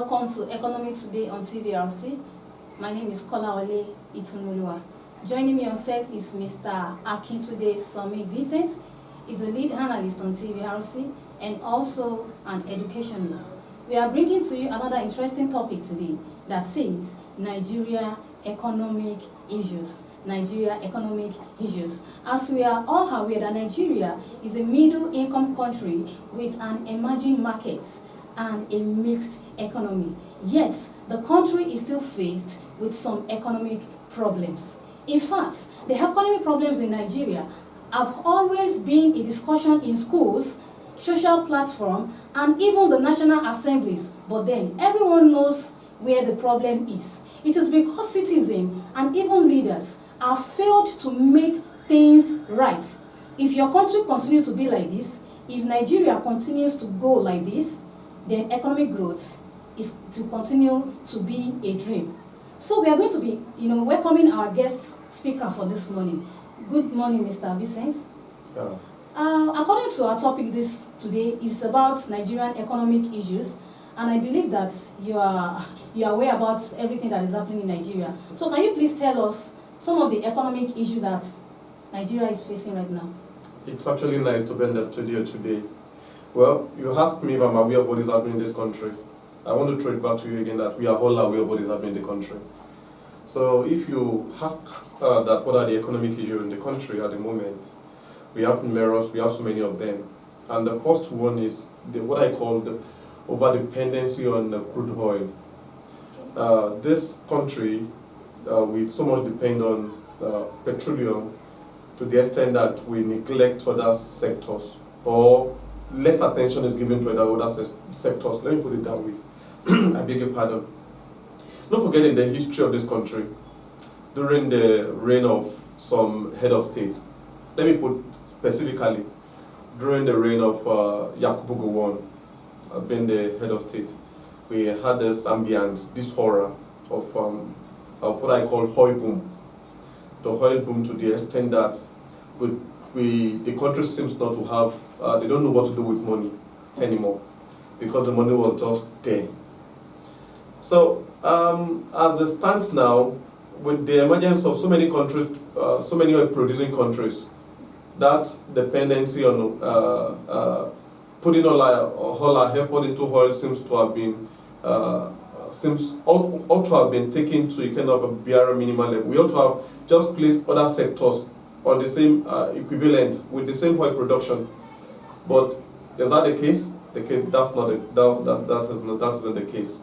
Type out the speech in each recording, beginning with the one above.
Welcome to Economy Today on TVRC. My name is Kolawole Itunoluwa. Joining me on set is Mr. Akintunde Sami Vincent. He's a lead analyst on TVRC and also an educationist. We are bringing to you another interesting topic today that says Nigeria economic issues. Nigeria economic issues. As we are all aware that Nigeria is a middle-income country with an emerging market and a mixed economy. Yet, the country is still faced with some economic problems. In fact, the economic problems in Nigeria have always been a discussion in schools, social platform, and even the national assemblies. But then, everyone knows where the problem is. It is because citizens and even leaders have failed to make things right. If your country continues to be like this, if Nigeria continues to go like this, then economic growth is to continue to be a dream. So we are going to be, welcoming our guest speaker for this morning. Good morning, Mr. Vincent. Yeah. According to our topic today is about Nigerian economic issues, and I believe that you are aware about everything that is happening in Nigeria. So can you please tell us some of the economic issues that Nigeria is facing right now? It's actually nice to be in the studio today. Well, you asked me if I'm aware of what is happening in this country. I want to throw it back to you again that we are all aware of what is happening in the country. So if you ask that what are the economic issues in the country at the moment, we have numerous, we have so many of them. And the first one is what I call the over-dependency on crude oil. This country, we so much depend on petroleum to the extent that we neglect other sectors, or less attention is given to other sectors. Let me put it that way. I beg your pardon. Don't forget in the history of this country, during the reign of some head of state, let me put specifically, during the reign of Yakubu Gowon, being the head of state, we had this ambience, this horror of what I call oil boom. The oil boom to the extent that the country seems not to have, they don't know what to do with money anymore because the money was just there. So as it stands now, with the emergence of so many countries, so many oil producing countries, that dependency on putting all our effort into oil seems to have been ought to have been taken to a kind of a bare minimal level. We ought to have just placed other sectors on the same equivalent with the same oil production. But is that the case? That's not that isn't the case.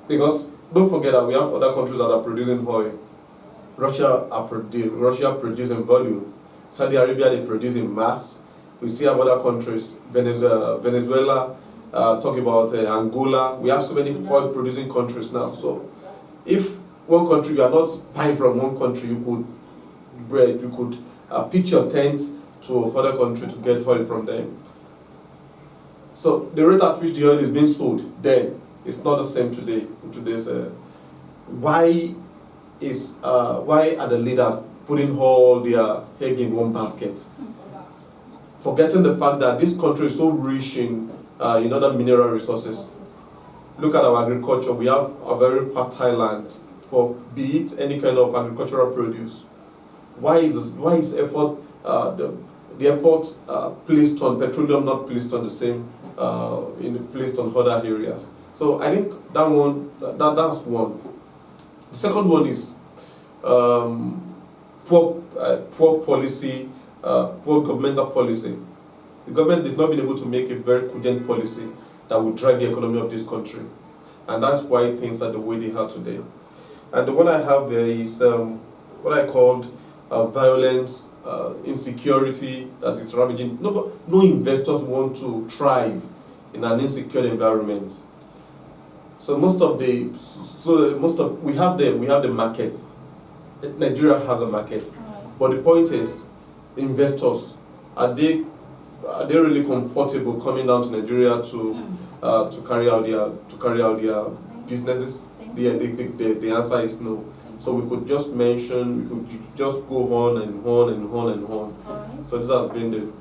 Because don't forget that we have other countries that are producing oil. Russia producing volume. Saudi Arabia, they produce in mass. We still have other countries, Venezuela, talk about Angola. We have so many oil producing countries now. So if one country, you are not buying from one country, you could pitch your tents to other country to get oil from them. So the rate at which the oil is being sold then is not the same today. In today's why are the leaders putting all their egg in one basket? Forgetting the fact that this country is so rich in other mineral resources. Look at our agriculture. We have a very fertile land for be it any kind of agricultural produce. Why is the effort placed on petroleum not placed on the same placed on other areas? So I think that's one. The second one is poor policy, poor governmental policy. The government did not been able to make a very cogent policy that would drive the economy of this country. And that's why things are the way they are today. And the one I have there is what I called violence, insecurity that is ravaging. No investors want to thrive in an insecure environment. So we have the market. Nigeria has a market. But the point is, investors, are they really comfortable coming down to Nigeria to carry out their businesses? The answer is no. So we could just go on and on and on and on. So this has been the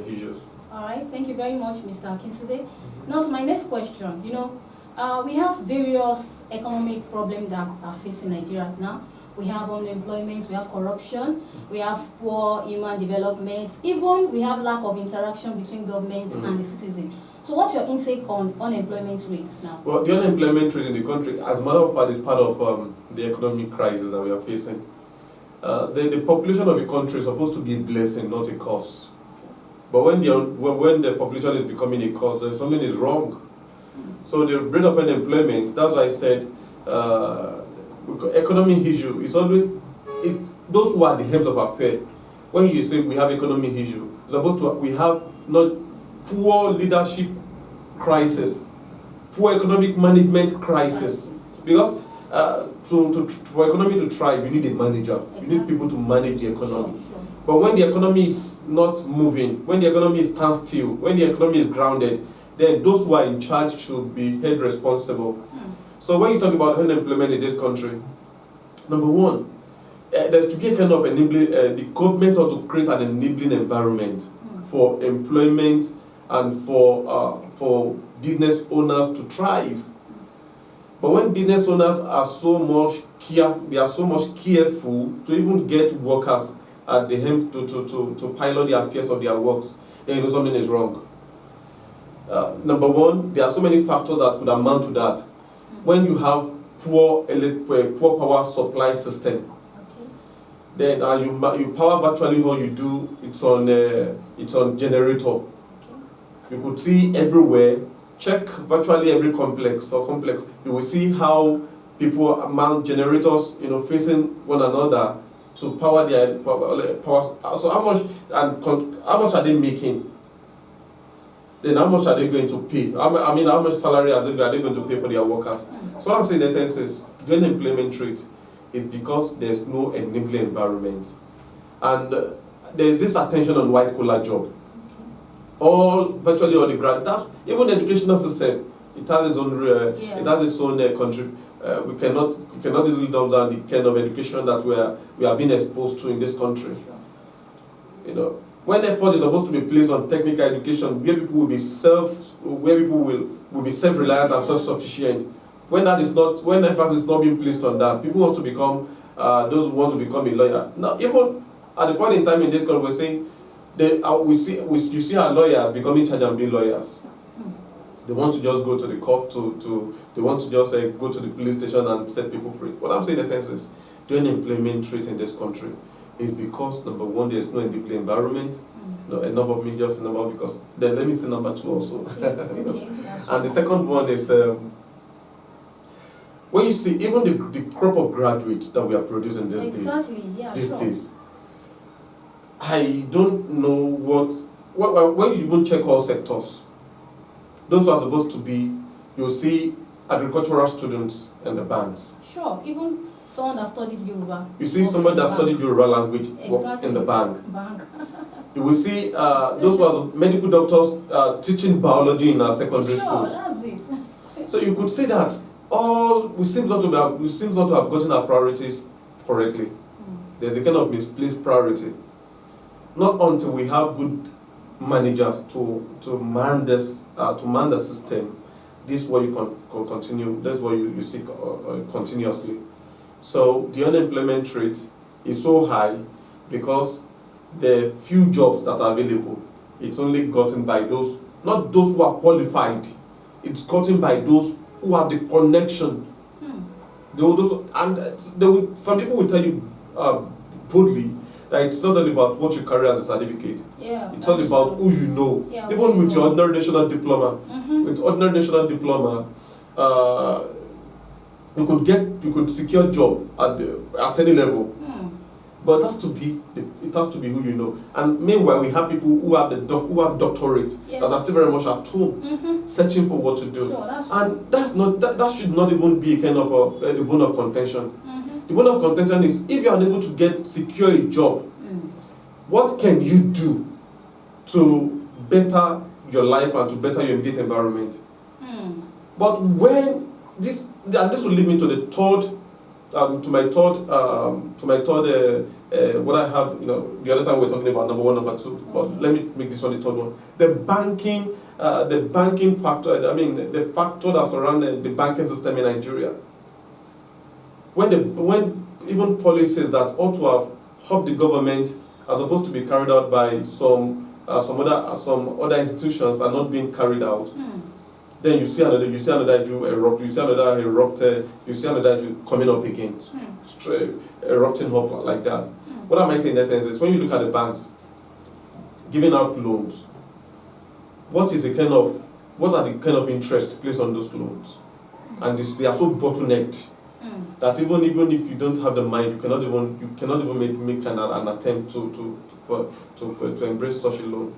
issues. All right, thank you very much, Mr. Akintude. Now to my next question. We have various economic problems that are facing Nigeria now. We have unemployment, we have corruption, we have poor human development, even we have lack of interaction between government and the citizen. So what's your intake on unemployment rates now? Well, the unemployment rate in the country, as a matter of fact, is part of the economic crisis that we are facing. The population of the country is supposed to be a blessing, not a curse. But when the population is becoming a curse, then something is wrong. So the rate of unemployment, that's why I said, economic issue is always, those who are the heads of affair. When you say we have economic issue, we have not poor leadership crisis, poor economic management crisis. Because for economy to thrive, you need a manager. Exactly. You need people to manage the economy. Sure. But when the economy is not moving, when the economy is standstill, when the economy is grounded, then those who are in charge should be held responsible. So when you talk about unemployment in this country, number one, there's to be a kind of enabling, the government ought to create an enabling environment for employment and for business owners to thrive. But when business owners are so much careful to even get workers at the helm to pilot the affairs of their works, then you know something is wrong. Number one, there are so many factors that could amount to that. When you have poor power supply system, then you power virtually all you do. It's on generator. You could see everywhere. Check virtually every complex. You will see how people mount generators, facing one another to power their power. So how much are they making? Then how much are they going to pay? How much salary are they going to pay for their workers? So what I'm saying in essence is, the unemployment rate is because there's no enabling environment. And there's this attention on white collar job. Virtually all the grad, even the educational system, it has its own country. We cannot easily dumb down the kind of education that we are being exposed to in this country. When effort is supposed to be placed on technical education, where people will be self-reliant and self-sufficient, when emphasis is not being placed on that, people want to become those who want to become a lawyer. Now, even at the point in time in this country, we're saying you see our lawyers becoming charged and being lawyers. They want to just go to the court they want to just go to the police station and set people free. What I'm saying in essence is, the unemployment rate in this country is because, number one, there's no enabling environment. No, a number of me just a number, because then let me say number two also. Okay. And the second one is when you see even the crop of graduates that we are producing these days. I don't know when you even check all sectors, those who are supposed to be, you'll see agricultural students in the banks. Sure, even someone that studied Yoruba. You see somebody that studied Yoruba language in the bank. You will see those who are medical doctors teaching biology in our secondary schools. That's it. So you could say that we seem not to have gotten our priorities correctly. There's a kind of misplaced priority. Not until we have good managers to man the system. This is what you can continue. That's what you seek continuously. So the unemployment rate is so high because the few jobs that are available, it's only gotten by those, not those who are qualified. It's gotten by those who have the connection. Some people will tell you boldly that it's not only about what you carry as a certificate. It's all about who you know. Even with your ordinary national diploma, you could secure a job at any level. But it has to be who you know. And meanwhile, we have people who have doctorates that are still very much at home, searching for what to do. And that should not even be a kind of the bone of contention. The bone of contention is, if you are unable to secure a job, what can you do to better your life and to better your immediate environment? But when this will lead me to the third what I have, the other time we were talking about number 1, number 2, but let me make this one the third one. The banking factor, the factor that surrounds the banking system in Nigeria. When even policies that ought to have helped the government are supposed to be carried out by some other institutions are not being carried out. Then you see another Jew erupt, you see another Jew coming up again, erupting up like that. What am I saying in essence is when you look at the banks giving out loans, what are the kind of interest placed on those loans? And they are so bottlenecked that even if you don't have the mind, you cannot even make an attempt to embrace such a loan.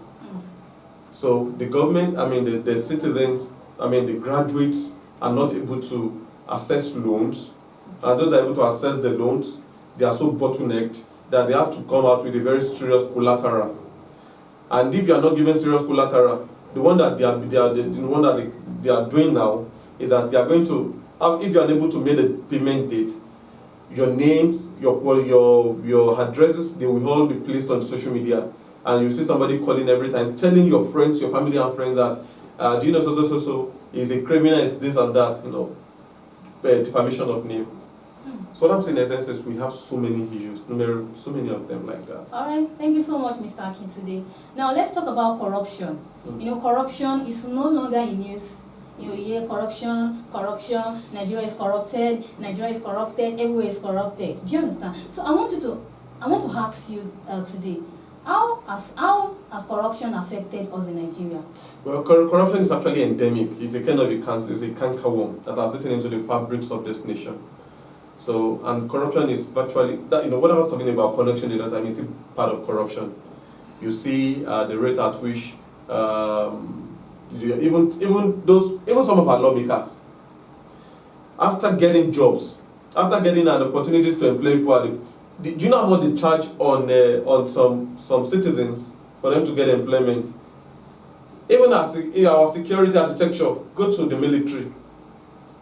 So the government, the citizens, the graduates are not able to access loans, and those are able to access the loans, they are so bottlenecked that they have to come out with a very serious collateral. And if you are not given serious collateral, the one that they are doing now is that they are going to, if you are unable to make the payment date, your names, your addresses, they will all be placed on social media, and you see somebody calling every time, telling your friends, your family and friends that, do you know so is a criminal, is this and that, defamation of name. So what I'm saying in essence is we have so many issues, so many of them like that. All right, thank you so much, Mr. Akintunde. Now let's talk about corruption. Corruption is no longer in news. You hear corruption, Nigeria is corrupted, everywhere is corrupted. Do you understand? So I want to ask you today, how has corruption affected us in Nigeria? Well, corruption is actually endemic. It's a kind of it's a cankerworm that has eaten into the fabrics of this nation. So, and corruption is virtually, what I was talking about connection the other time is still part of corruption. You see the rate at which even some of our lawmakers, after getting jobs, after getting an opportunity to employ people, do you know how much they charge on some citizens for them to get employment? Even in our security architecture, go to the military.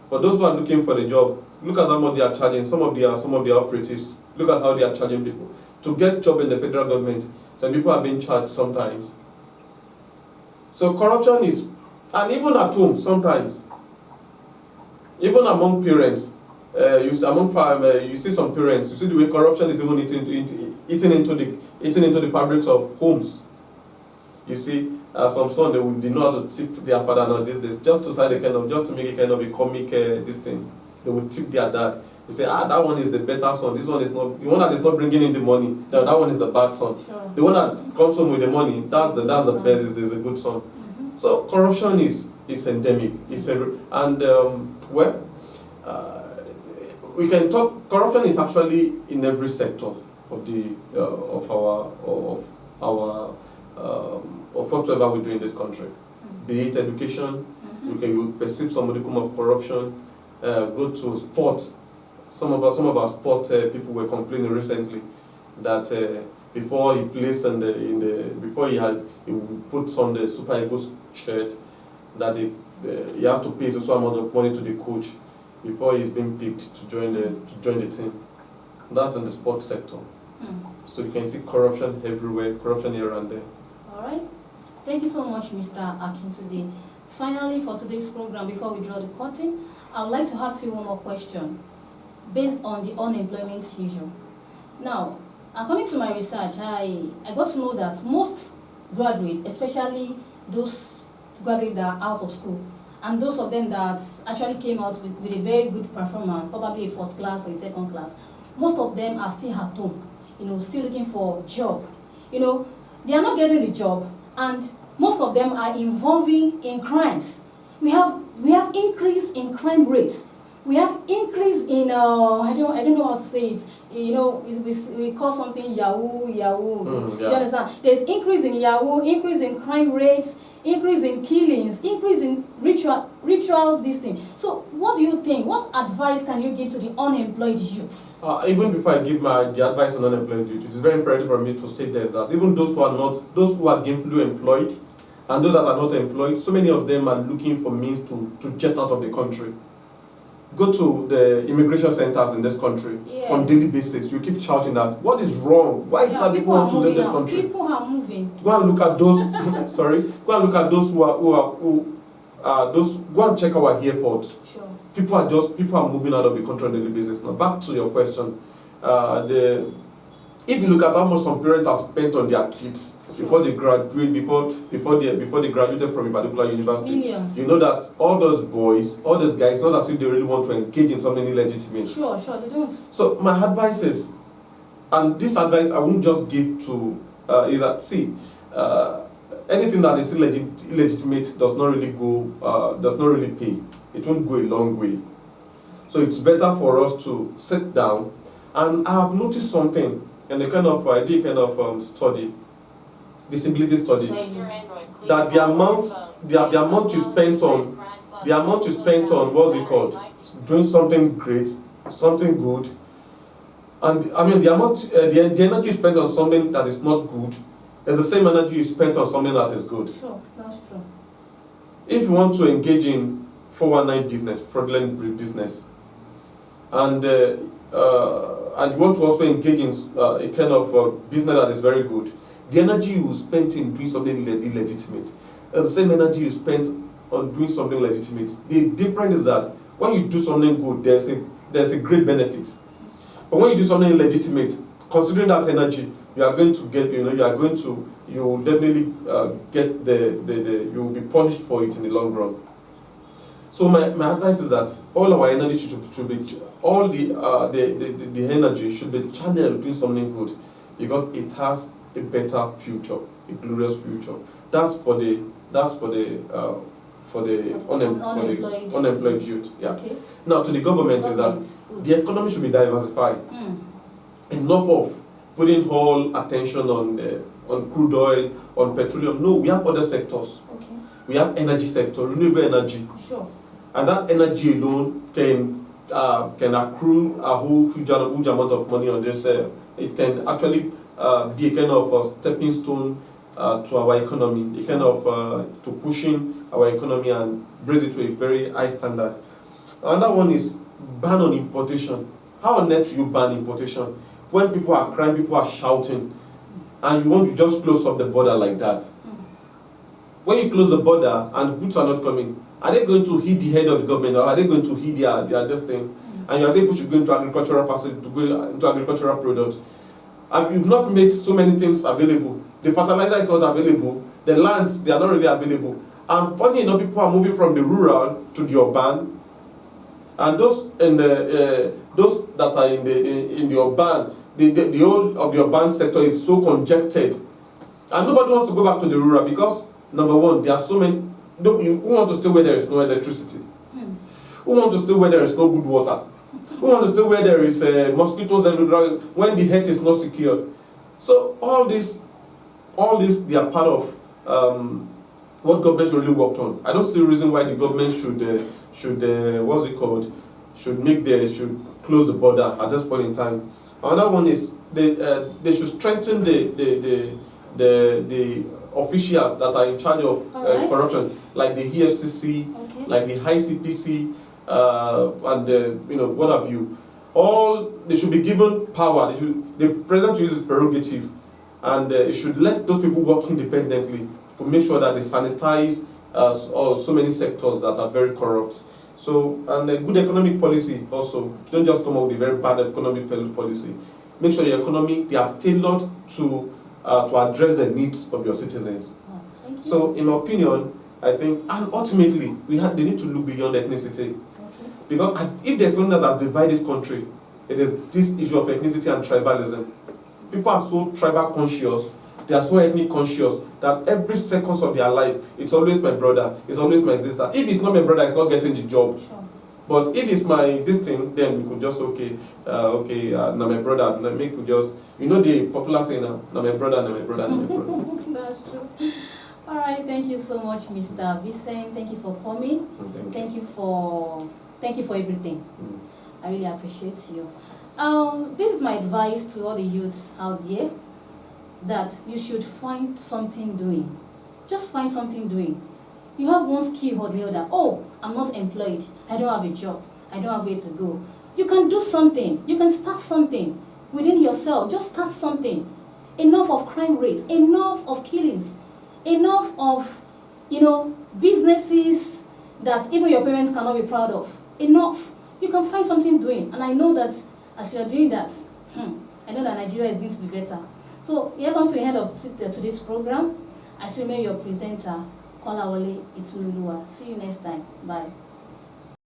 For those who are looking for the job, look at how much they are charging. Some of the operatives, look at how they are charging people to get job in the federal government. Some people are being charged sometimes. So corruption is, and even at home sometimes, even among parents, you see some parents, you see the way corruption is even eating into the fabrics of homes. You see, some sons they know how to tip their father now these days, just to make it kind of a comic this thing. They would tip their dad. They say, that one is the better son. This one is not, the one that is not bringing in the money. That one is the bad son. Sure. The one that comes home with the money, that's the best. Is a good son. So corruption is endemic. We can talk. Corruption is actually in every sector of whatever we do in this country. Be it education, you perceive somebody come of corruption. Go to sports. Some of our sport people were complaining recently that before he plays before he puts on the Super Eagles shirt, that he has to pay some amount of money to the coach before he's being picked to join the team. That's in the sports sector. So you can see corruption everywhere, corruption here and there. All right. Thank you so much, Mr. Akintunde. Finally, for today's program, before we draw the curtain, I would like to ask you one more question based on the unemployment issue. Now, according to my research, I got to know that most graduates, especially those graduates that are out of school, and those of them that actually came out with a very good performance, probably a first class or a second class, most of them are still at home, still looking for a job. They are not getting the job, and most of them are involving in crimes. We have increase in crime rates. We have increase in I don't know how to say it. We call something Yahoo. Yeah. You understand? There's increase in Yahoo, increase in crime rates, increase in killings, increase in ritual this thing. So what do you think? What advice can you give to the unemployed youth? Even before I give the advice on unemployed youth, it is very imperative for me to say this, that even those who are gainfully employed and those that are not employed, so many of them are looking for means to jet out of the country. go to the immigration centers in this country on daily basis. You keep shouting that, what is wrong? Why is it that people want to leave this country? People are moving. Go and look at those, sorry, go and look at those go and check our airports. Sure. People are moving out of the country on a daily basis. Now back to your question, if you look at how much some parents have spent on their kids before they graduate, before they graduated from a particular university, Millions. you know that all those boys, all those guys, not as if they really want to engage in something illegitimate. Sure, they don't. So my advice is, and this advice I won't just give to, is that, see, anything that is illegitimate does not really pay. It won't go a long way. So it's better for us to sit down, and I have noticed something in the kind of, I did kind of study, disability study, that the amount you spent on, what's it called, doing something great, something good, and I mean the amount, the energy you spent on something that is not good, is the same energy you spent on something that is good. Sure, that's true. If you want to engage in 419 business, fraudulent business, and you want to also engage in a kind of business that is very good, the energy you spent in doing something illegitimate is the same energy you spent on doing something legitimate. The difference is that when you do something good, there's a great benefit. But when you do something illegitimate, considering that energy, you are going to get, you will definitely get you will be punished for it in the long run. So my advice is that all our energy should be, all the energy should be channeled doing something good, because it has a better future, a glorious future. That's for the unemployed youth. Yeah. Okay. Now to the government is that the economy should be diversified. Enough of putting all attention on crude oil, on petroleum. No, we have other sectors. Okay. We have energy sector, renewable energy. Sure. And that energy alone can accrue a huge amount of money on this. It can actually be a kind of a stepping stone to our economy, a kind of to pushing our economy and raise it to a very high standard. Another one is ban on importation. How on earth do you ban importation when people are crying, people are shouting, and you want to just close up the border like that? When you close the border and goods are not coming, are they going to hit the head of the government, or are they going to hit their this thing? And you are saying people should go into agricultural products. And you've not made so many things available. The fertilizer is not available. The lands, they are not really available. And funny enough, people are moving from the rural to the urban. And those that are in the urban, the whole of the urban sector is so congested. And nobody wants to go back to the rural because, number one, there are so many. Who want to stay where there is no electricity? Who want to stay where there is no good water? Who want to stay where there is mosquitoes everywhere when the health is not secured? So all this, they are part of what government should really worked on. I don't see a reason why the government should close the border at this point in time. Another one is they should strengthen the officials that are in charge of corruption, like the EFCC, like the ICPC, and what have you. All they should be given power. The president uses prerogative, and it should let those people work independently to make sure that they sanitize so many sectors that are very corrupt. So, and a good economic policy also. Don't just come up with a very bad economic policy. Make sure your economy, they are tailored to address the needs of your citizens. So, in my opinion, I think, and ultimately, they need to look beyond ethnicity. Because if there's something that has divided this country, it is this issue of ethnicity and tribalism. People are so tribal conscious, they are so ethnic conscious, that every second of their life, it's always my brother, it's always my sister. If it's not my brother, it's not getting the job. Sure. But if it's this thing, then we could just, now my brother, now we could just, the popular saying now my brother, now my brother, now my brother. That's true. All right, thank you so much, Mr. Vincent. Thank you for coming. Thank you for everything. I really appreciate you. This is my advice to all the youths out there, that you should find something doing. Just find something doing. You have one skill or the other. Oh, I'm not employed. I don't have a job. I don't have where to go. You can do something. You can start something within yourself. Just start something. Enough of crime rate. Enough of killings. Enough of, businesses that even your parents cannot be proud of. Enough. You can find something doing. And I know that as you are doing that, I know that Nigeria is going to be better. So here comes to the end of today's program. I still remain your presenter, Kolawole Itunoluwa. See you next time. Bye.